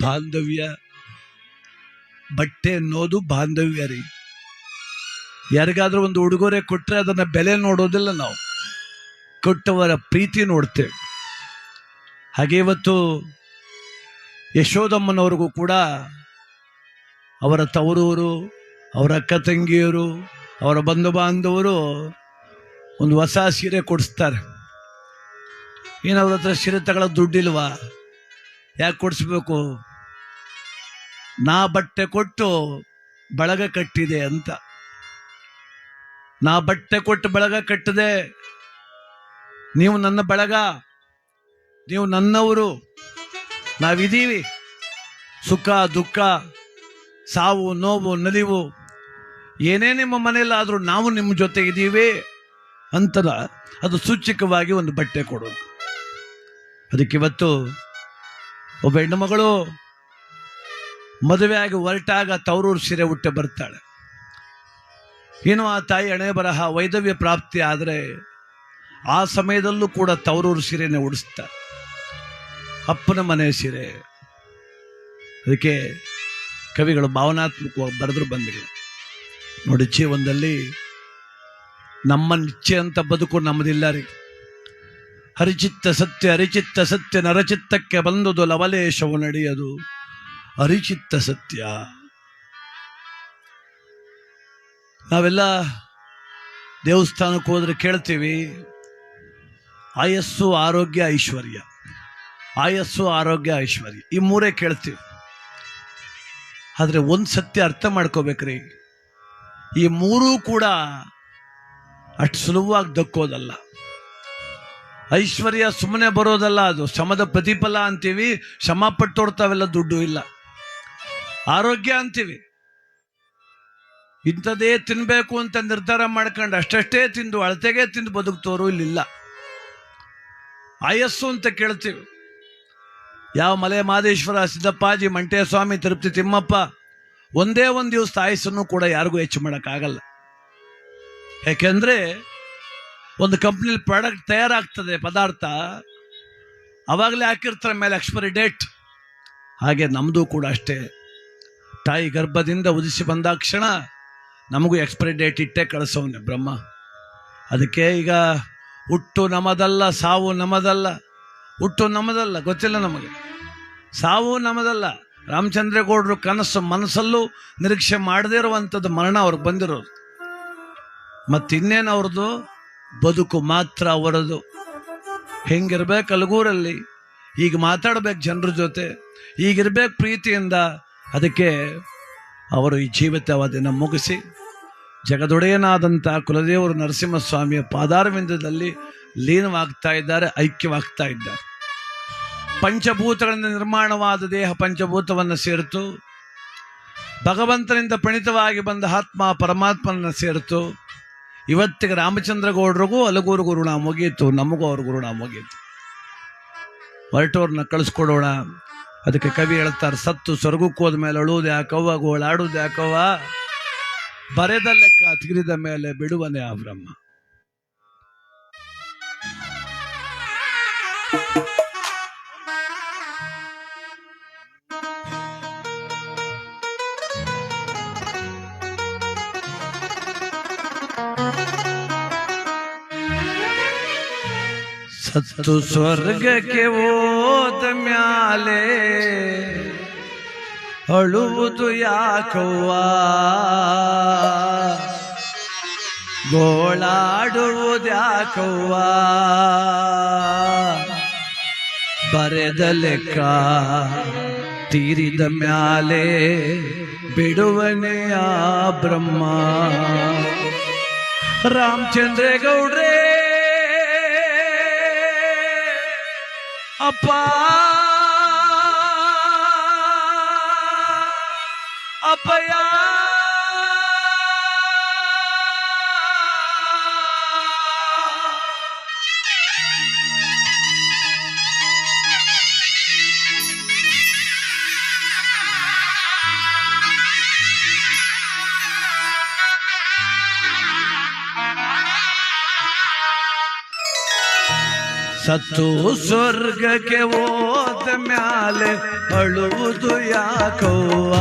ಬಾಂಧವ್ಯ. ಬಟ್ಟೆ ಅನ್ನೋದು ಬಾಂಧವ್ಯ ರೀ. ಯಾರಿಗಾದ್ರೂ ಒಂದು ಉಡುಗೊರೆ ಕೊಟ್ಟರೆ ಅದನ್ನ ಬೆಲೆ ನೋಡೋದಿಲ್ಲ ನಾವು, ಕೊಟ್ಟವರ ಪ್ರೀತಿ ನೋಡ್ತೇವೆ. ಹಾಗೆ ಇವತ್ತು ಯಶೋದಮ್ಮನವ್ರಿಗೂ ಕೂಡ ಅವರ ತವರೂರು, ಅವರ ಅಕ್ಕ ತಂಗಿಯರು, ಅವರ ಬಂಧು ಬಾಂಧವರು ಒಂದು ಹೊಸ ಸೀರೆ ಕೊಡಿಸ್ತಾರೆ. ಏನು ಅವ್ರ ಹತ್ರ ಸೀರೆ ತಗೊಳ್ಳೋ ದುಡ್ಡಿಲ್ವಾ? ಯಾಕೆ ಕೊಡಿಸ್ಬೇಕು? ನಾ ಬಟ್ಟೆ ಕೊಟ್ಟು ಬಳಗ ಕಟ್ಟಿದೆ ಅಂತ. ನಾ ಬಟ್ಟೆ ಕೊಟ್ಟು ಬಳಗ ಕಟ್ಟಿದೆ, ನೀವು ನನ್ನ ಬಳಗ, ನೀವು ನನ್ನವರು, ನಾವಿದ್ದೀವಿ. ಸುಖ ದುಃಖ, ಸಾವು ನೋವು ನಲಿವು ಏನೇ ನಿಮ್ಮ ಮನೆಯಲ್ಲಾದರೂ ನಾವು ನಿಮ್ಮ ಜೊತೆ ಇದ್ದೀವಿ ಅಂತ ಅದು ಸೂಚಕವಾಗಿ ಒಂದು ಬಟ್ಟೆ ಕೊಡೋದು. ಅದಕ್ಕಿವತ್ತು ಒಬ್ಬ ಹೆಣ್ಣು ಮಗಳು ಮದುವೆಯಾಗಿ ಹೊರಟಾಗ ತವರೂರು ಸೀರೆ ಉಟ್ಟೆ ಬರ್ತಾಳೆ. ಏನು ಆ ತಾಯಿ ಹಣೆ ಬರಹ ವೈದವ್ಯ ಪ್ರಾಪ್ತಿ ಆದರೆ ಆ ಸಮಯದಲ್ಲೂ ಕೂಡ ತವರೂರು ಸೀರೆನೇ ಉಡಿಸ್ತಾರೆ, ಅಪ್ಪನ ಮನೆ ಸೀರೆ. ಅದಕ್ಕೆ ಕವಿಗಳು ಭಾವನಾತ್ಮಕವಾಗಿ ಬರೆದ್ರು ಬಂದಿಲ್ಲ ನೋಡಿ. ಜೀವನದಲ್ಲಿ ನಮ್ಮ ನಿಶ್ಚೆ ಅಂತ ಬದುಕು ನಮ್ಮದಿಲ್ಲ ರೀ. ಹರಿಚಿತ್ತ ಸತ್ಯ ಹರಿಚಿತ್ತ ಸತ್ಯ ನರಚಿತ್ತಕ್ಕೆ ಬಂದುದು ಲವಲೇಶವು ನಡೆಯದು ಹರಿಚಿತ್ತ ಸತ್ಯ. ನಾವೆಲ್ಲ ದೇವಸ್ಥಾನಕ್ಕೆ ಹೋದ್ರೆ ಕೇಳ್ತೀವಿ ಆಯಸ್ಸು ಆರೋಗ್ಯ ಐಶ್ವರ್ಯ, ಆಯಸ್ಸು ಆರೋಗ್ಯ ಐಶ್ವರ್ಯ, ಈ ಮೂರೇ ಕೇಳ್ತೀವಿ. ಆದರೆ ಒಂದು ಸತ್ಯ ಅರ್ಥ ಮಾಡ್ಕೋಬೇಕ್ರಿ, ಈ ಮೂರೂ ಕೂಡ ಅಷ್ಟು ಸುಲಭವಾಗಿ ದಕ್ಕೋದಲ್ಲ. ಐಶ್ವರ್ಯ ಸುಮ್ಮನೆ ಬರೋದಲ್ಲ, ಅದು ಶ್ರಮದ ಪ್ರತಿಫಲ ಅಂತೀವಿ. ಶ್ರಮ ಪಟ್ಟೋಡ್ತಾವೆಲ್ಲ ದುಡ್ಡು ಇಲ್ಲ. ಆರೋಗ್ಯ ಅಂತೀವಿ, ಇಂಥದ್ದೇ ತಿನ್ಬೇಕು ಅಂತ ನಿರ್ಧಾರ ಮಾಡ್ಕೊಂಡು ಅಷ್ಟೇ ತಿಂದು ಅಳತೆಗೆ ತಿಂದು ಬದುಕ್ತೋರು ಇಲ್ಲಿಲ್ಲ. ಆಯಸ್ಸು ಅಂತ ಕೇಳ್ತೀವಿ. ಯಾವ ಮಲೆ ಮಾದೇಶ್ವರ, ಸಿದ್ದಪ್ಪಾಜಿ, ಮಂಟೇಸ್ವಾಮಿ, ತಿರುಪತಿ ತಿಮ್ಮಪ್ಪ ಒಂದೇ ಒಂದು ದಿವಸ ಆಯಸ್ಸನ್ನು ಕೂಡ ಯಾರಿಗೂ ಹೆಚ್ಚು ಮಾಡೋಕ್ಕಾಗಲ್ಲ. ಯಾಕೆಂದ್ರೆ ಒಂದು ಕಂಪ್ನಿಲಿ ಪ್ರಾಡಕ್ಟ್ ತಯಾರಾಗ್ತದೆ, ಪದಾರ್ಥ ಅವಾಗಲೇ ಹಾಕಿರ್ತಾರೆ ಮೇಲೆ ಎಕ್ಸ್ಪೈರಿ ಡೇಟ್. ಹಾಗೆ ನಮ್ಮದು ಕೂಡ ಅಷ್ಟೇ. ತಾಯಿ ಗರ್ಭದಿಂದ ಉದಿಸಿ ಬಂದಾಕ್ಷಣ ನಮಗೂ ಎಕ್ಸ್ಪೈರಿ ಡೇಟ್ ಇಟ್ಟೇ ಕಳಿಸೋನೆ ಬ್ರಹ್ಮ. ಅದಕ್ಕೆ ಈಗ ಹುಟ್ಟು ನಮ್ಮದಲ್ಲ, ಸಾವು ನಮ್ಮದಲ್ಲ. ಹುಟ್ಟು ನಮ್ಮದಲ್ಲ, ಗೊತ್ತಿಲ್ಲ ನಮಗೆ. ಸಾವು ನಮ್ಮದಲ್ಲ. ರಾಮಚಂದ್ರೇಗೌಡರು ಕನಸು ಮನಸ್ಸಲ್ಲೂ ನಿರೀಕ್ಷೆ ಮಾಡದೇ ಇರುವಂಥದ್ದು ಮರಣ ಅವ್ರಿಗೆ ಬಂದಿರೋದು. ಮತ್ತಿನ್ನೇನು ಅವ್ರದ್ದು? ಬದುಕು ಮಾತ್ರ ಅವರದು. ಹೆಂಗಿರ್ಬೇಕು ಅಲಗೂರಲ್ಲಿ, ಈಗ ಮಾತಾಡ್ಬೇಕು ಜನರ ಜೊತೆ, ಈಗಿರ್ಬೇಕು ಪ್ರೀತಿಯಿಂದ. ಅದಕ್ಕೆ ಅವರು ಈ ಜೀವಿತಾವಧಿಯನ್ನು ಮುಗಿಸಿ ಜಗದೊಡೆಯನಾದಂಥ ಕುಲದೇವರು ನರಸಿಂಹಸ್ವಾಮಿಯ ಪಾದಾರವಿಂದದಲ್ಲಿ ಲೀನವಾಗ್ತಾ ಇದ್ದಾರೆ, ಐಕ್ಯವಾಗ್ತಾ ಇದ್ದಾರೆ. ಪಂಚಭೂತಗಳಿಂದ ನಿರ್ಮಾಣವಾದ ದೇಹ ಪಂಚಭೂತವನ್ನು ಸೇರಿತು. ಭಗವಂತನಿಂದ ಪ್ರಣೀತವಾಗಿ ಬಂದ ಆತ್ಮ ಪರಮಾತ್ಮನನ್ನು ಸೇರಿತು. ಇವತ್ತಿಗೆ ರಾಮಚಂದ್ರಗೌಡರಿಗೂ ಅಲಗೂರಿಗೂ ಋಣ ಮುಗೀತು, ನಮಗೂ ಅವ್ರಿಗೂ ಋಣ ಮುಗೀತು. ಹೊರಟವ್ರನ್ನ ಕಳಿಸ್ಕೊಡೋಣ. ಅದಕ್ಕೆ ಕವಿ ಹೇಳ್ತಾರೆ, ಸತ್ತು ಸ್ವರ್ಗಕ್ಕೆ ಹೋದ ಮೇಲೆ ಅಳುವುದು ಯಾಕವ್ವ, ಗೋಳಾಡುವುದು ಯಾಕವ್ವ, ಬರೆದ ಲೆಕ್ಕ ತಿರಿದ ಮೇಲೆ ಬಿಡುವನೆ ಆ ಬ್ರಹ್ಮ. ಸತ್ತು ಸ್ವರ್ಗಕ್ಕೆ ಹೋದ ಮ್ಯಾಲೆ ಅಳುವುದು ಯಾಕವ್ವ, ಗೋಳಾಡುವುದು ಯಾಕವ್ವ, ಬರೆದ ಲೆಕ್ಕ ತೀರಿದ ಮ್ಯಾಲೆ ಬಿಡುವನೆಯ ಬ್ರಹ್ಮ. ರಾಮಚಂದ್ರೇಗೌಡ್ರೇ ಅಪ್ಪ, ಅಪ್ಪಯ್ಯ, ಸತ್ತು ಸ್ವರ್ಗಕ್ಕೆ ಹೋದ ಹೋದ ಮ್ಯಾಲೆ ಅಳುವುದು ಯಾಕವ್ವ,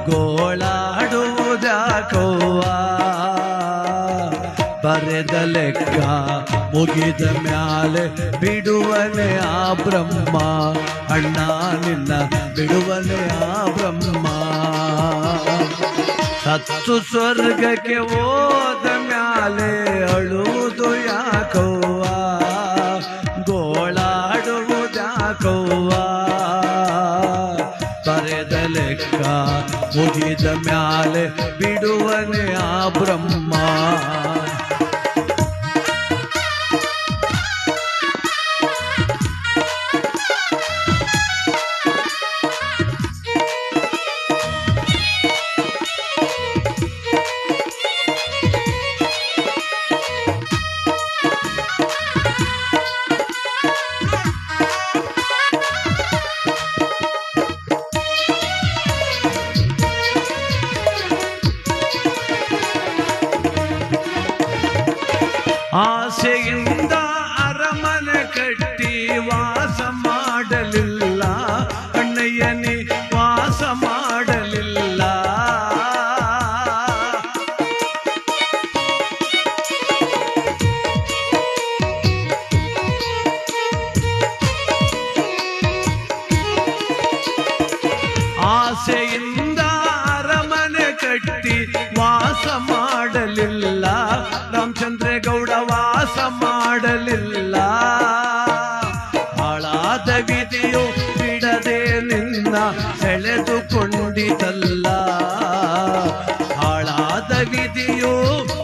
ಗೋಳಾಡುವುದ್ಯಾಕವ್ವ, ಬರೆದ ಲೆಕ್ಕ ಮುಗಿದ ಮ್ಯಾಲೆ ಬಿಡುವನೆ ಆ ಬ್ರಹ್ಮ, ಅಣ್ಣ ನಿನ್ನ ಬಿಡುವನೆ ಆ ಬ್ರಹ್ಮ. ಸತ್ತು ಸ್ವರ್ಗಕ್ಕೆ ಹೋದ ಮ್ಯಾಲೆ ಅಳುವುದು ಯಾಕವ್ವ, ಗೋಳಾಡುವುದ್ಯಾಕವ್ವ, ಬರೆದ ಲೆಕ್ಕ ಮುಗಿದ ಮ್ಯಾಲೆ ಬಿಡುವನೆ ಆ ಬ್ರಹ್ಮ. ಆಸೆಯಿಂದ ಅರಮನೆ ಕಟ್ಟಿ ವಾಸ ಮಾಡಲಿಲ್ಲ, ಅಣ್ಣಯ್ಯನಿ ವಾಸ ಮಾಡಲಿಲ್ಲ. ಆಸೆಯಿಂದ ಅರಮನೆ ಕಟ್ಟಿ ವಾಸ ಮಾಡಲಿಲ್ಲ, ರಾಮಚಂದ್ರೇಗೌಡ ವಾಸ ಮಾಡಲಿಲ್ಲ. ಹಾಳಾದ ವಿಧಿಯು ಬಿಡದೆ ನಿನ್ನ ಸೆಳೆದುಕೊಂಡಿತಲ್ಲ, ಹಾಳಾದ ವಿಧಿಯು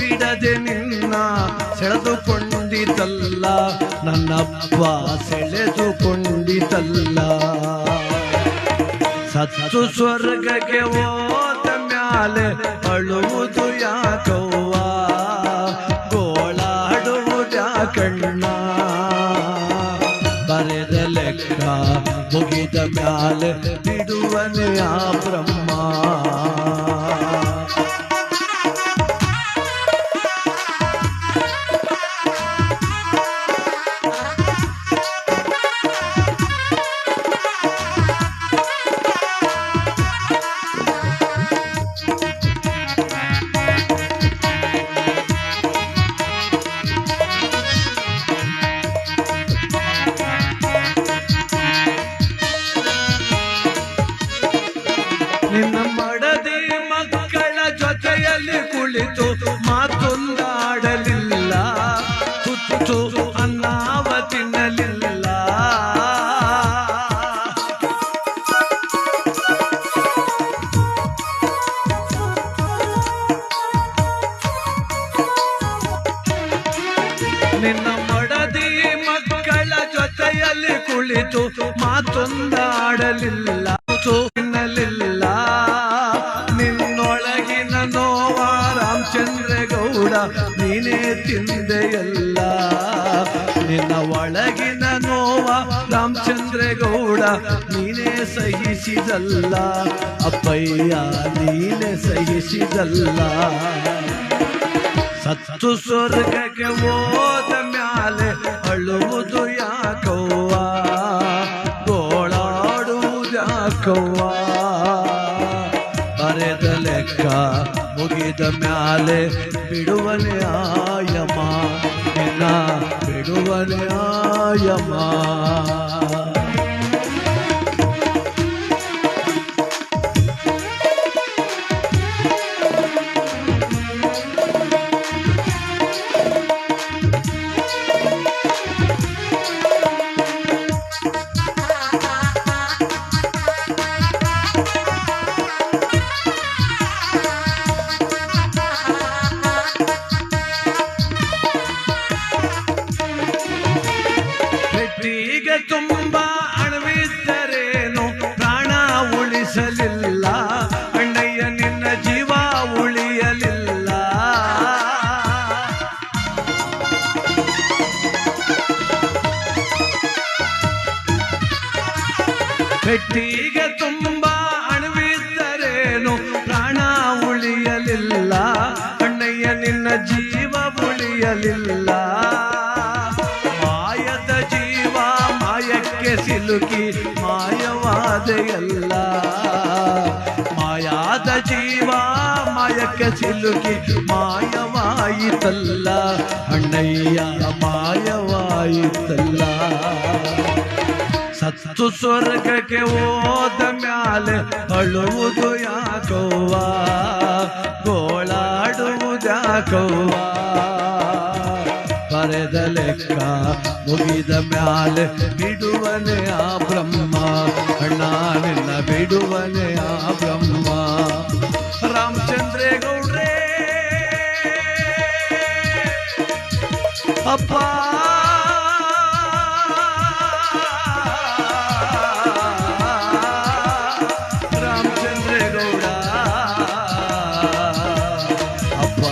ಬಿಡದೆ ನಿನ್ನ ಸೆಳೆದುಕೊಂಡಿತಲ್ಲ, ನನ್ನಪ್ಪ ಸೆಳೆದುಕೊಂಡಿತಲ್ಲ. ಸತ್ತು ಸ್ವರ್ಗಕ್ಕೆ ಹೋದ ಮ್ಯಾಲೆ ಅಳುವುದು ಯಾಕವ್ವ, ಗೋಳಾಡುವುದ್ಯಾಕಣ್ಣ, ಬರೆದ ಲೆಕ್ಕ ಮುಗಿದ ಮ್ಯಾಲೆ ಬಿಡುವನೆ ಆ ಬ್ರಹ್ಮ. ನಿನ್ನ ಮಡದಿ ಮಕ್ಕಳ ಜೊತೆಯಲ್ಲಿ ಕುಳಿತು ಮಾತೊಂದಾಡಲಿಲ್ಲ, ತುತ್ತು ಅನ್ನವ ತಿನ್ನಲಿಲ್ಲ. ನಿನ್ನ ಮಡದಿ ಮಕ್ಕಳ ಜೊತೆಯಲ್ಲಿ ಕುಳಿತು ಮಾತೊಂದಾಡಲಿಲ್ಲ, ತಿನ್ನಲಿಲ್ಲ. ನಿನ್ನೊಳಗಿನ ನೋವ ರಾಮಚಂದ್ರೇಗೌಡ ನೀನೇ ತಿಂದೆಯಲ್ಲ, ನಿನ್ನ ಒಳಗಿನ ನೋವ ರಾಮಚಂದ್ರೇಗೌಡ ನೀನೇ ಸಹಿಸಿದಲ್ಲ, ಅಪ್ಪಯ್ಯ ನೀನೇ ಸಹಿಸಿದಲ್ಲ. ಸತ್ತು ಸ್ವರ್ಗಕ್ಕೆ ಹೋದ ಮ್ಯಾಲೆ ಅಳುವುದು ಯಾಕವ್ವ, ಗೋಳಾಡುವುದ್ಯಾಕವ್ವ, ಬರೆದ ಲೆಕ್ಕ ಮುಗಿದ ಮ್ಯಾಲೆ ಬಿಡುವನೆ ಆಯಮ, ನಿನ್ನ ಬಿಡುವನೆ ಆಯಮ. ಪೆಟ್ಟಿಗೆ ತುಂಬ ಅಣವಿದ್ದರೇನು ಪ್ರಾಣ ಉಳಿಸಲಿಲ್ಲ, ಅಣ್ಣಯ್ಯ ನಿನ್ನ ಜೀವ ಉಳಿಯಲಿಲ್ಲ. ಪೆಟ್ಟಿಗೆ ತುಂಬ ಅಣವಿದ್ದರೇನು ಪ್ರಾಣ ಉಳಿಯಲಿಲ್ಲ, ಅಣ್ಣಯ್ಯ ನಿನ್ನ ಜೀವ ಉಳಿಯಲಿಲ್ಲ. ಮಾಯದ ಜೀವ ಮಾಯಕ್ಕೆ ಸಿಲ್ಲ, ಸಿಲುಕಿ ಮಾಯವಾದೆಯಲ್ಲ. ಮಾಯಾದ ಜೀವ ಮಾಯಕ್ಕೆ ಸಿಲುಕಿ ಮಾಯವಾಯಿತಲ್ಲ ಅಣ್ಣಯ್ಯ, ಮಾಯವಾಯಿತಲ್ಲ. ಸತ್ತು ಸ್ವರ್ಗಕ್ಕೆ ಹೋದ ಮ್ಯಾಲೆ ಅಳುವುದು ಯಾಕವ್ವ, ಗೋಳಾಡುವುದ್ಯಾಕವ್ವ. ಬರೆದ ಲೆಕ್ಕ ಮುಗಿದ ಮ್ಯಾಲೆ ಬಿಡುವನೆ ಆ ಬ್ರಹ್ಮ, ಅಣ್ಣ ನಿನ್ನ ಬಿಡುವನೆ ಆ ಬ್ರಹ್ಮ. ರಾಮಚಂದ್ರೇಗೌಡ್ರೇ ಅಪ್ಪ, ರಾಮಚಂದ್ರೇಗೌಡ ಅಪ್ಪ.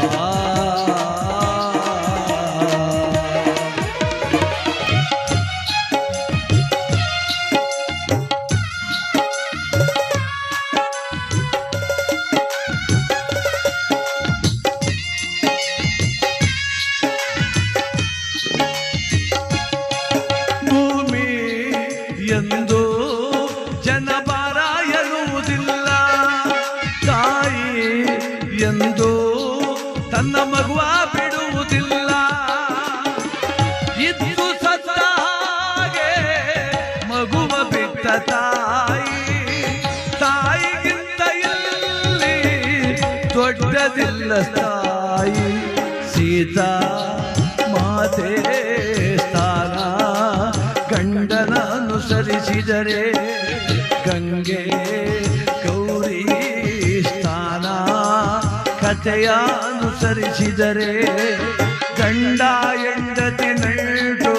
ಭೂಮಿ ಎಂದು ಜನಭಾರ ಎನ್ನುವುದಿಲ್ಲ, ತಾಯಿ ಎಂದು ತನ್ನ ಮಗುವ ಬಿಡುವುದಿಲ್ಲ. ಇದ್ದು ಸತ್ತ ಹಾಗೆ ಮಗುವ ಬಿಟ್ಟ ತಾಯಿ, ತಾಯಿಗಿಂತ ಇಲ್ಲಿ ದೊಡ್ಡದಿಲ್ಲ ತಾಯಿ. ಸೀತಾ ಮಾತೆ ಸ್ಥಾನ ಗಂಡನ ಅನುಸರಿಸಿದರೆ, ಗಂಗೆ ಗೌರಿ ಸ್ಥಾನ ಕಥೆಯ ಅನುಸರಿಸಿದರೆ, ಗಂಡ ಹೆಂಡತಿ ನಂಟು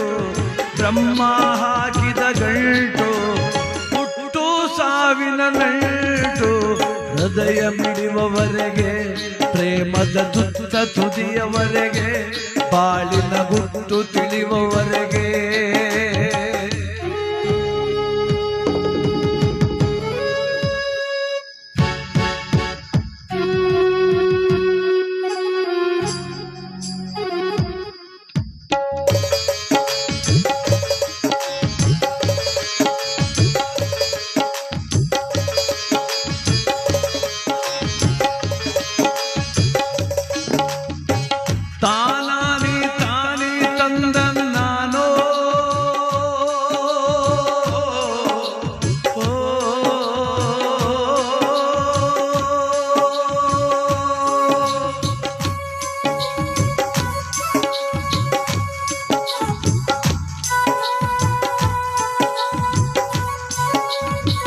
ಬ್ರಹ್ಮ ಹಾಕಿದ ಗಂಟು, ಹುಟ್ಟು ಸಾವಿನ ನಂಟು ಹೃದಯ ಮಿಡಿಯುವವರೆಗೆ, ಪ್ರೇಮದ ತುತ್ತ ತುದಿಯವರೆಗೆ, ಬಾಳಿನ ಗುಟ್ಟು ತಿಳಿಯುವವರೆಗೆ.